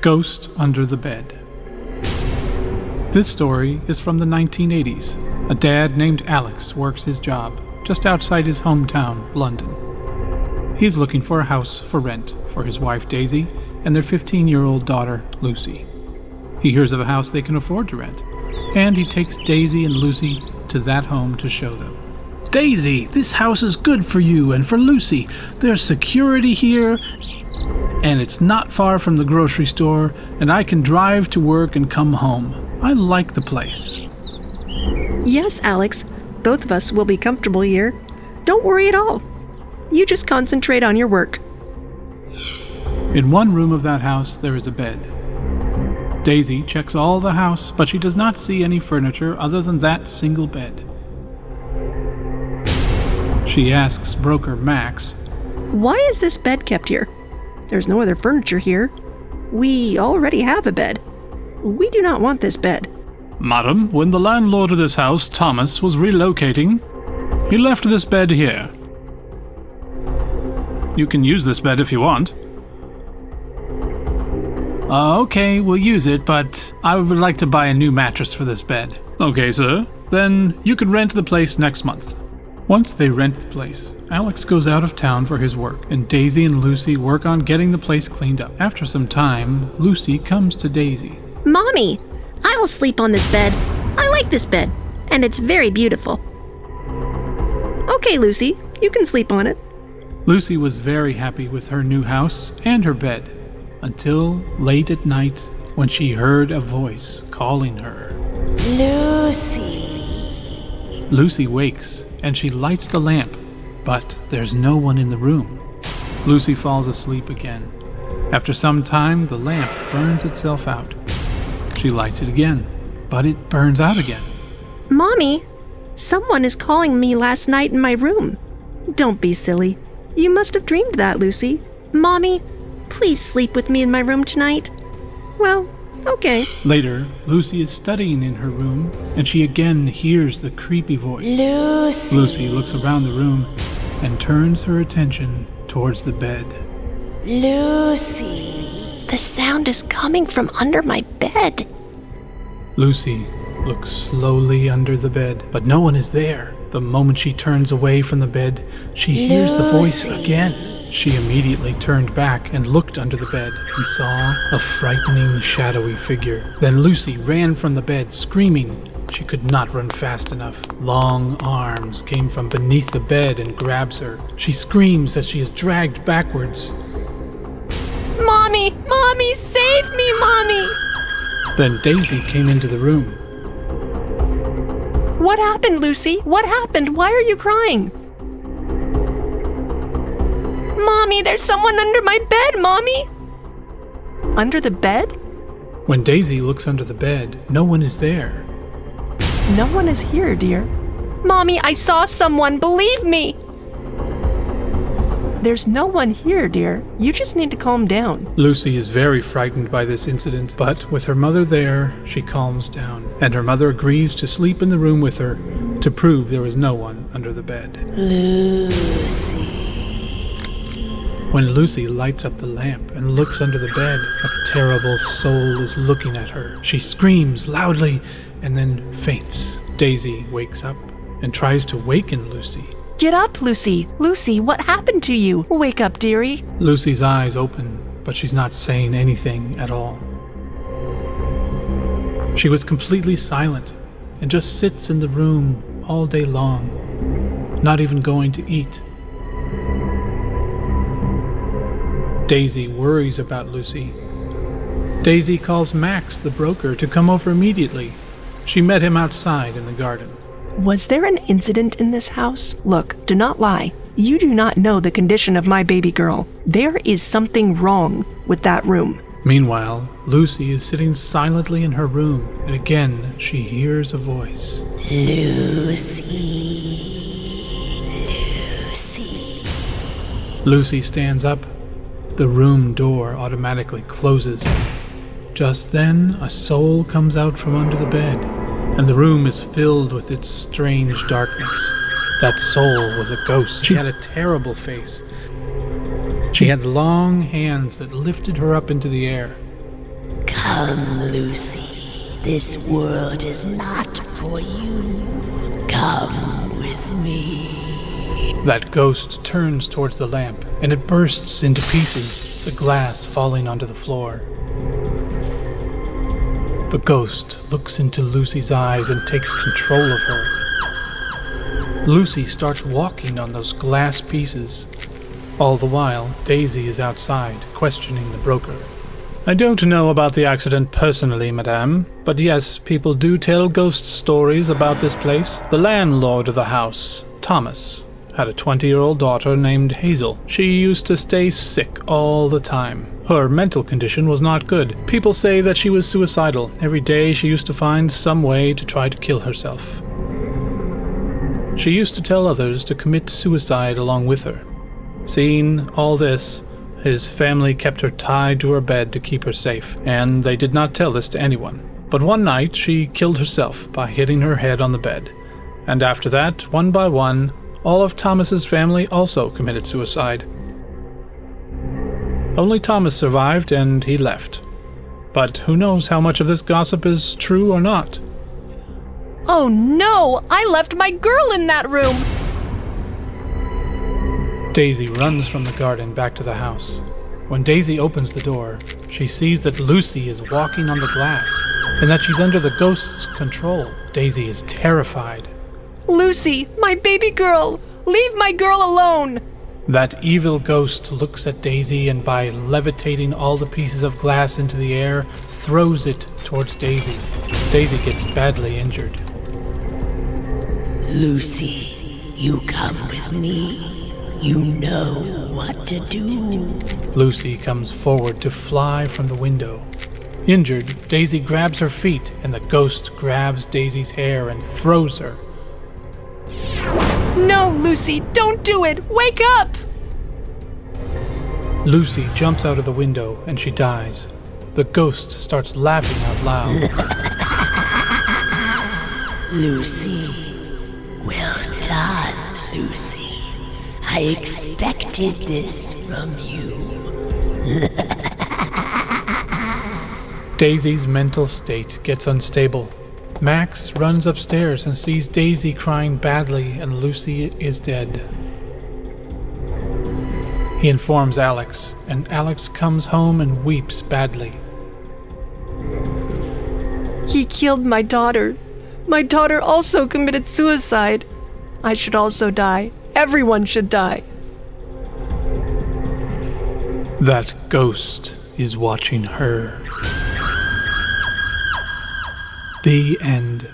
Ghost Under the Bed. This story is from the 1980s. A dad named Alex works his job just outside his hometown, London. He's looking for a house for rent for his wife Daisy and their 15-year-old daughter Lucy. He hears of a house they can afford to rent, and he takes Daisy and Lucy to that home to show them. "Daisy, this house is good for you and for Lucy. There's security here, and it's not far from the grocery store, and I can drive to work and come home. I like the place." Yes, Alex. Both of us will be comfortable here. Don't worry at all. You just concentrate on your work. In one room of that house, there is a bed. Daisy checks all the house, but she does not see any furniture other than that single bed. She asks broker Max, Why is this bed kept here? There's no other furniture here. We already have a bed. We do not want this bed. "Madam, when the landlord of this house, Thomas, was relocating, he left this bed here. You can use this bed if you want." "Okay, we'll use it, but I would like to buy a new mattress for this bed." "Okay, sir. Then you can rent the place next month." Once they rent the place, Alex goes out of town for his work, and Daisy and Lucy work on getting the place cleaned up. After some time, Lucy comes to Daisy. Mommy, I will sleep on this bed. I like this bed, and it's very beautiful. Okay, Lucy, you can sleep on it. Lucy was very happy with her new house and her bed, until late at night when she heard a voice calling her. Lucy. Lucy wakes, and she lights the lamp, but there's no one in the room. Lucy falls asleep again. After some time, the lamp burns itself out. She lights it again, but it burns out again. Mommy, someone is calling me last night in my room. Don't be silly. You must have dreamed that, Lucy. Mommy, please sleep with me in my room tonight. Well, okay. Later, Lucy is studying in her room, and she again hears the creepy voice. Lucy. Lucy looks around the room and turns her attention towards the bed. Lucy. The sound is coming from under my bed. Lucy looks slowly under the bed, but no one is there. The moment she turns away from the bed, she hears the voice again. She immediately turned back and looked under the bed and saw a frightening, shadowy figure. Then Lucy ran from the bed, screaming. She could not run fast enough. Long arms came from beneath the bed and grabs her. She screams as she is dragged backwards. Mommy, Mommy, save me, Mommy! Then Daisy came into the room. What happened, Lucy? What happened? Why are you crying? Mommy, there's someone under my bed, Mommy! Under the bed? When Daisy looks under the bed, no one is there. No one is here, dear. Mommy, I saw someone, believe me! There's no one here, dear. You just need to calm down. Lucy is very frightened by this incident, but with her mother there, she calms down, and her mother agrees to sleep in the room with her to prove there is no one under the bed. Lucy. When Lucy lights up the lamp and looks under the bed, a terrible soul is looking at her. She screams loudly and then faints. Daisy wakes up and tries to waken Lucy. Get up, Lucy. Lucy, what happened to you? Wake up, dearie. Lucy's eyes open, but she's not saying anything at all. She was completely silent and just sits in the room all day long, not even going to eat. Daisy worries about Lucy. Daisy calls Max, the broker, to come over immediately. She met him outside in the garden. Was there an incident in this house? Look, do not lie. You do not know the condition of my baby girl. There is something wrong with that room. Meanwhile, Lucy is sitting silently in her room, and again she hears a voice. Lucy. Lucy. Lucy stands up. The room door automatically closes. Just then, a soul comes out from under the bed, and the room is filled with its strange darkness. That soul was a ghost. She had a terrible face. She had long hands that lifted her up into the air. Come, Lucy. This world is not for you. Come with me. That ghost turns towards the lamp, and it bursts into pieces, the glass falling onto the floor. The ghost looks into Lucy's eyes and takes control of her. Lucy starts walking on those glass pieces. All the while, Daisy is outside, questioning the broker. I don't know about the accident personally, madame, but yes, people do tell ghost stories about this place. The landlord of the house, Thomas, had a 20-year-old daughter named Hazel. She used to stay sick all the time. Her mental condition was not good. People say that she was suicidal. Every day she used to find some way to try to kill herself. She used to tell others to commit suicide along with her. Seeing all this, his family kept her tied to her bed to keep her safe, and they did not tell this to anyone. But one night she killed herself by hitting her head on the bed. And after that, one by one, all of Thomas's family also committed suicide. Only Thomas survived, and he left. But who knows how much of this gossip is true or not? Oh no! I left my girl in that room! Daisy runs from the garden back to the house. When Daisy opens the door, she sees that Lucy is walking on the glass, and that she's under the ghost's control. Daisy is terrified. Lucy, my baby girl! Leave my girl alone! That evil ghost looks at Daisy and by levitating all the pieces of glass into the air, throws it towards Daisy. Daisy gets badly injured. Lucy, you come with me. You know what to do. Lucy comes forward to fly from the window. Injured, Daisy grabs her feet, and the ghost grabs Daisy's hair and throws her. No, Lucy, don't do it! Wake up! Lucy jumps out of the window, and she dies. The ghost starts laughing out loud. Lucy, well done, Lucy. I expected this from you. Daisy's mental state gets unstable. Max runs upstairs and sees Daisy crying badly, and Lucy is dead. He informs Alex, and Alex comes home and weeps badly. He killed my daughter. My daughter also committed suicide. I should also die. Everyone should die. That ghost is watching her. The end.